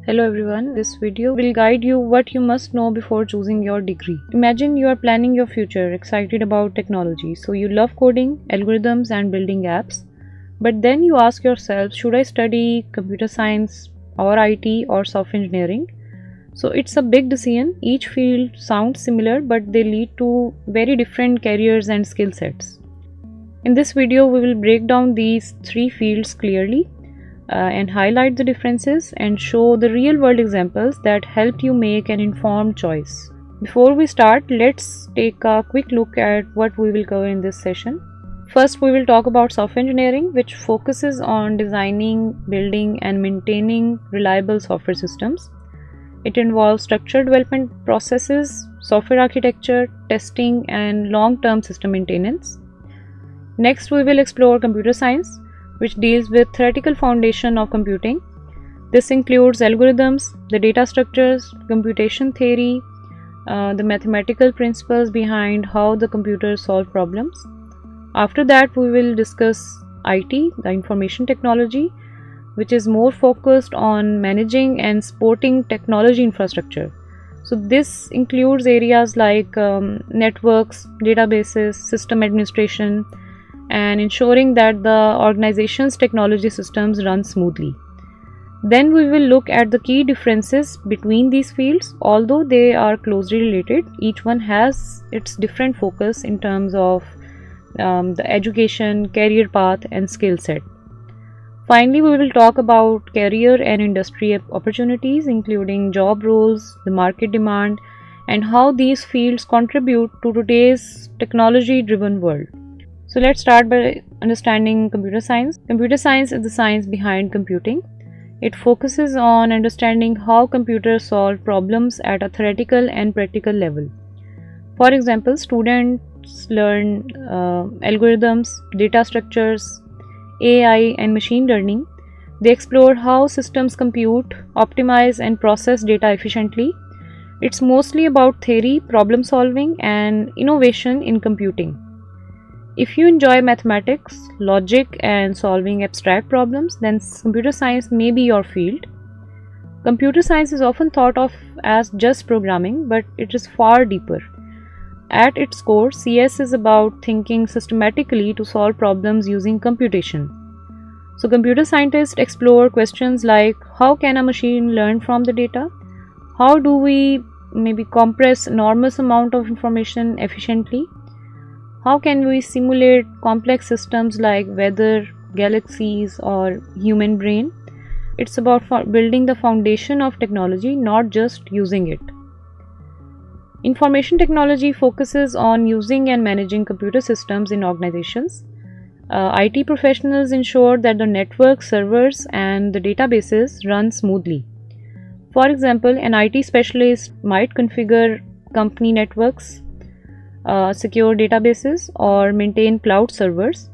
Hello everyone, this video will guide you what you must know before choosing your degree. Imagine you are planning your future, excited about technology, so you love coding, algorithms and building apps. But then you ask yourself, should I study computer science or IT or software engineering? So it's a big decision. Each field sounds similar but they lead to very different careers and skill sets. In this video, we will break down these three fields clearly and highlight the differences and show the real world examples that help you make an informed choice. Before we start, let's take a quick look at what we will cover in this session. First, we will talk about software engineering, which focuses on designing, building and maintaining reliable software systems. It involves structured development processes, software architecture, testing and long-term system maintenance. Next, we will explore computer science, which deals with theoretical foundation of computing. This includes algorithms, the data structures, computation theory, the mathematical principles behind how the computers solve problems. After that, we will discuss IT, the information technology, which is more focused on managing and supporting technology infrastructure. So this includes areas like networks, databases, system administration, and ensuring that the organization's technology systems run smoothly. Then we will look at the key differences between these fields. Although they are closely related, each one has its different focus in terms of the education, career path and skill set. Finally, we will talk about career and industry opportunities, including job roles, the market demand, and how these fields contribute to today's technology-driven world. So let's start by understanding computer science. Computer science is the science behind computing. It focuses on understanding how computers solve problems at a theoretical and practical level. For example, students learn algorithms, data structures, AI and machine learning. They explore how systems compute, optimize and process data efficiently. It's mostly about theory, problem solving and innovation in computing. If you enjoy mathematics, logic and solving abstract problems, then computer science may be your field. Computer science is often thought of as just programming, but it is far deeper. At its core, CS is about thinking systematically to solve problems using computation. So computer scientists explore questions like how can a machine learn from the data? How do we maybe compress enormous amount of information efficiently? How can we simulate complex systems like weather, galaxies or human brain? It's about building the foundation of technology, not just using it. Information technology focuses on using and managing computer systems in organizations. IT professionals ensure that the network, servers and the databases run smoothly. For example, an IT specialist might configure company networks, secure databases or maintain cloud servers.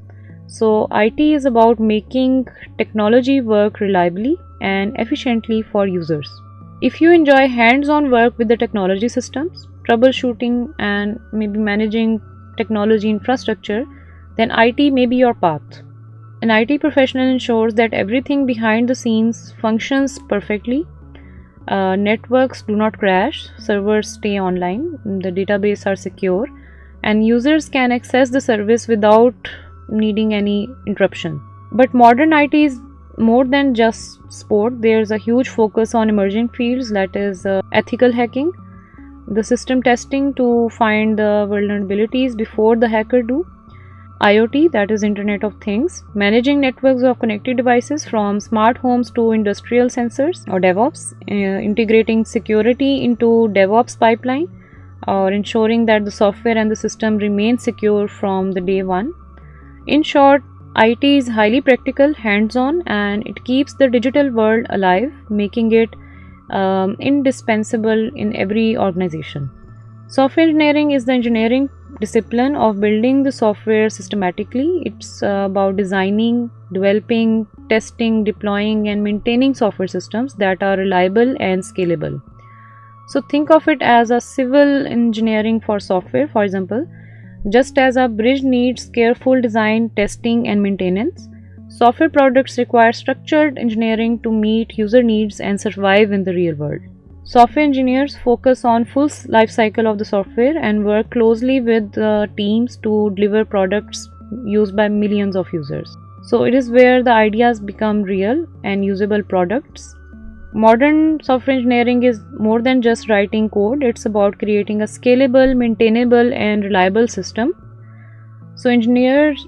So IT is about making technology work reliably and efficiently for users. If you enjoy hands-on work with the technology systems, troubleshooting and maybe managing technology infrastructure, then IT may be your path. An IT professional ensures that everything behind the scenes functions perfectly. Networks do not crash, servers stay online, the database are secure, and users can access the service without needing any interruption. But modern IT is more than just sport. There's a huge focus on emerging fields, that is ethical hacking, the system testing to find the vulnerabilities before the hacker do, IoT, that is Internet of Things, managing networks of connected devices from smart homes to industrial sensors, or DevOps, integrating security into DevOps pipeline, or ensuring that the software and the system remain secure from the day one. In short, IT is highly practical, hands-on, and it keeps the digital world alive, making it indispensable in every organization. Software engineering is the engineering discipline of building the software systematically. It's about designing, developing, testing, deploying, and maintaining software systems that are reliable and scalable. So think of it as a civil engineering for software. For example, just as a bridge needs careful design, testing, and maintenance, Software products require structured engineering to meet user needs and survive in the real world. Software engineers focus on full life cycle of the software and work closely with teams to deliver products used by millions of users. So it is where the ideas become real and usable products. Modern software engineering is more than just writing code, it's about creating a scalable, maintainable, and reliable system. So engineers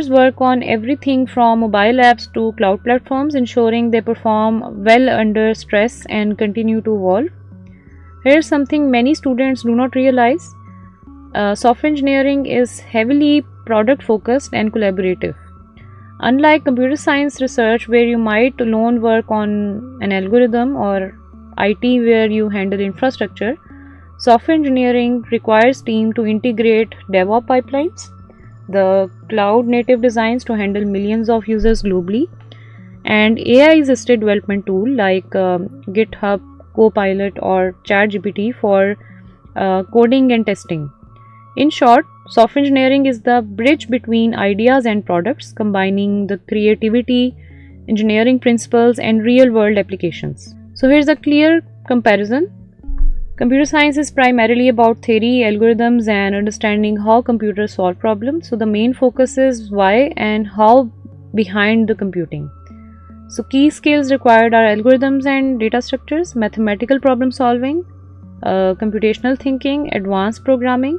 work on everything from mobile apps to cloud platforms, ensuring they perform well under stress and continue to evolve. Here's something many students do not realize. Software engineering is heavily product focused and collaborative. Unlike computer science research, where you might alone work on an algorithm, or IT, where you handle infrastructure, software engineering requires teams to integrate DevOps pipelines, the cloud native designs to handle millions of users globally, and AI assisted development tool like GitHub Copilot or ChatGPT for coding and testing. In short, software engineering is the bridge between ideas and products, combining the creativity, engineering principles, and real world applications. So here's a clear comparison. Computer science is primarily about theory, algorithms, and understanding how computers solve problems. So the main focus is why and how behind the computing. So key skills required are algorithms and data structures, mathematical problem solving, computational thinking, advanced programming.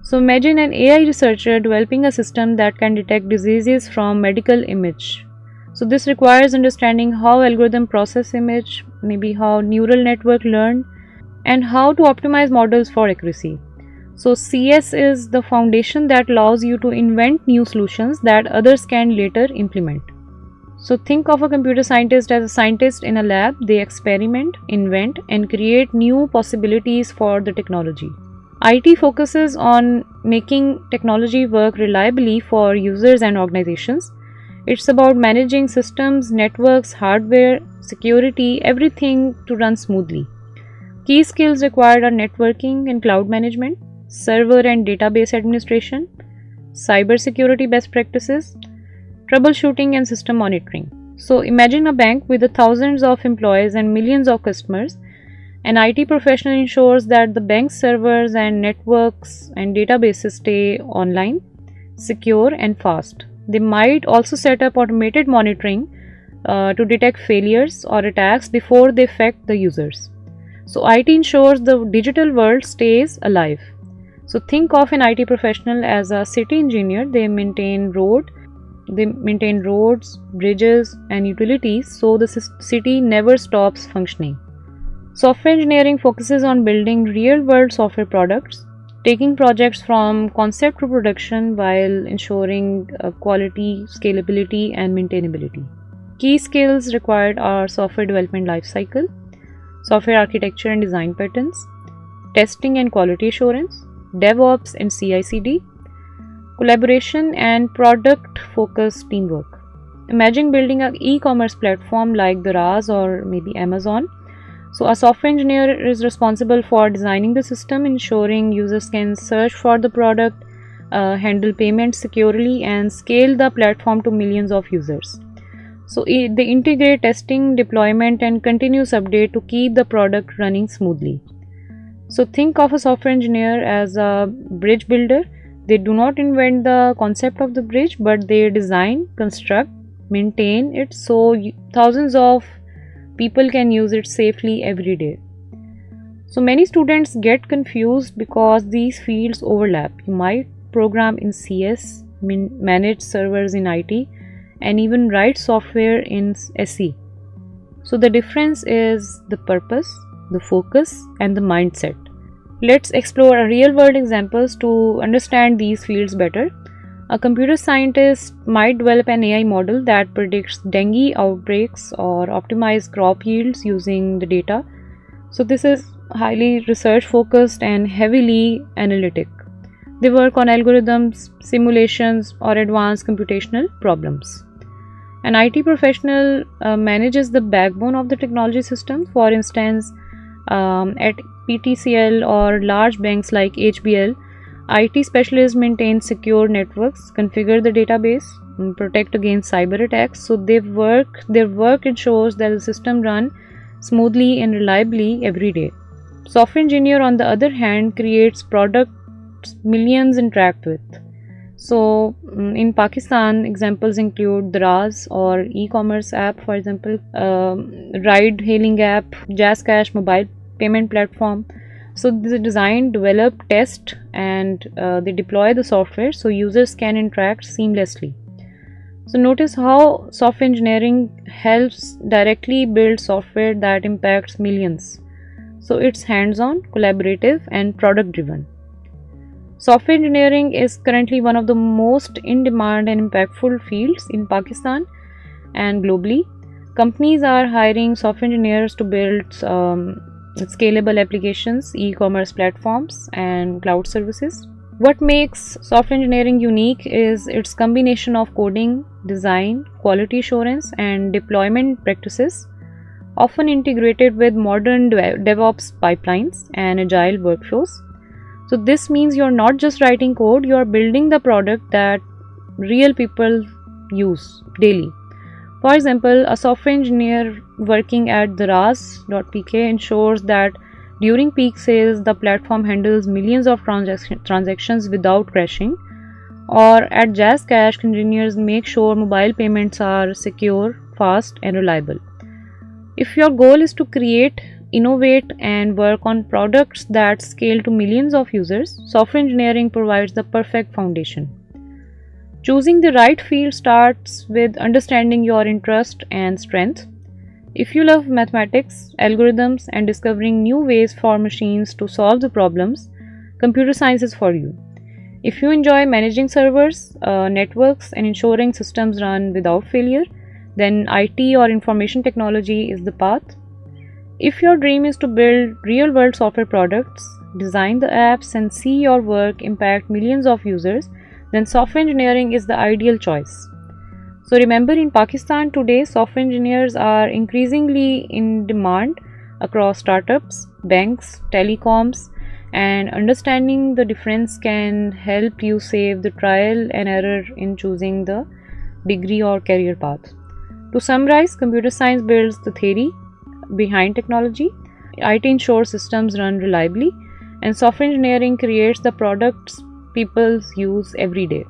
So imagine an AI researcher developing a system that can detect diseases from medical image. So this requires understanding how algorithm process image, maybe how neural network learn, and how to optimize models for accuracy. So CS is the foundation that allows you to invent new solutions that others can later implement. So think of a computer scientist as a scientist in a lab. They experiment, invent, and create new possibilities for the technology. IT focuses on making technology work reliably for users and organizations. It's about managing systems, networks, hardware, security, everything to run smoothly. Key skills required are networking and cloud management, server and database administration, cybersecurity best practices, troubleshooting, and system monitoring. So imagine a bank with thousands of employees and millions of customers. An IT professional ensures that the bank's servers and networks and databases stay online, secure, and fast. They might also set up automated monitoring to detect failures or attacks before they affect the users. So IT ensures the digital world stays alive. So think of an IT professional as a city engineer. They maintain roads, bridges, and utilities, so the city never stops functioning. Software engineering focuses on building real-world software products, taking projects from concept to production while ensuring quality, scalability, and maintainability. Key skills required are software development lifecycle, software architecture and design patterns, testing and quality assurance, DevOps and CI/CD, collaboration, and product-focused teamwork. Imagine building an e-commerce platform like Daraz or maybe Amazon. So a software engineer is responsible for designing the system, ensuring users can search for the product, handle payments securely, and scale the platform to millions of users. So they integrate testing, deployment, and continuous update to keep the product running smoothly. So think of a software engineer as a bridge builder. They do not invent the concept of the bridge, but they design, construct, maintain it so thousands of people can use it safely every day. So many students get confused because these fields overlap. You might program in CS, manage servers in IT, and even write software in SE. So the difference is the purpose, the focus, and the mindset. Let's explore real world examples to understand these fields better. A computer scientist might develop an AI model that predicts dengue outbreaks or optimize crop yields using the data. So this is highly research focused and heavily analytic. They work on algorithms, simulations, or advanced computational problems. An IT professional manages the backbone of the technology system. For instance, at PTCL or large banks like HBL, IT specialists maintain secure networks, configure the database, protect against cyber attacks. So their work ensures that the system run smoothly and reliably every day. Software engineer, on the other hand, creates products millions interact with. So in Pakistan, examples include Draz or e-commerce app, for example, ride-hailing app, JazzCash mobile payment platform. So they design, develop, test, and they deploy the software so users can interact seamlessly. So notice how software engineering helps directly build software that impacts millions. So it's hands-on, collaborative, and product-driven. Software engineering is currently one of the most in-demand and impactful fields in Pakistan and globally. Companies are hiring software engineers to build scalable applications, e-commerce platforms, and cloud services. What makes software engineering unique is its combination of coding, design, quality assurance, and deployment practices, often integrated with modern DevOps pipelines and agile workflows. So this means you're not just writing code, you're building the product that real people use daily. For example, a software engineer working at Daraz.pk ensures that during peak sales, the platform handles millions of transactions without crashing. Or at JazzCash, engineers make sure mobile payments are secure, fast, and reliable. If your goal is to create, innovate, and work on products that scale to millions of users, software engineering provides the perfect foundation. Choosing the right field starts with understanding your interest and strength. If you love mathematics, algorithms, and discovering new ways for machines to solve the problems, computer science is for you. If you enjoy managing servers, networks, and ensuring systems run without failure, then IT or information technology is the path. If your dream is to build real-world software products, design the apps, and see your work impact millions of users, then software engineering is the ideal choice. So remember, in Pakistan today, software engineers are increasingly in demand across startups, banks, telecoms, and understanding the difference can help you save the trial and error in choosing the degree or career path. To summarize, computer science builds the theory behind technology, IT ensures systems run reliably, and software engineering creates the products people use every day.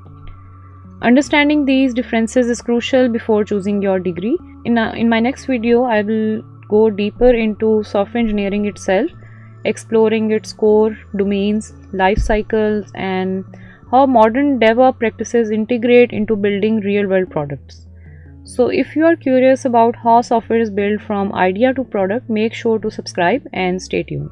Understanding these differences is crucial before choosing your degree. In my next video, I will go deeper into software engineering itself, exploring its core domains, life cycles, and how modern DevOps practices integrate into building real-world products. So if you are curious about how software is built from idea to product, make sure to subscribe and stay tuned.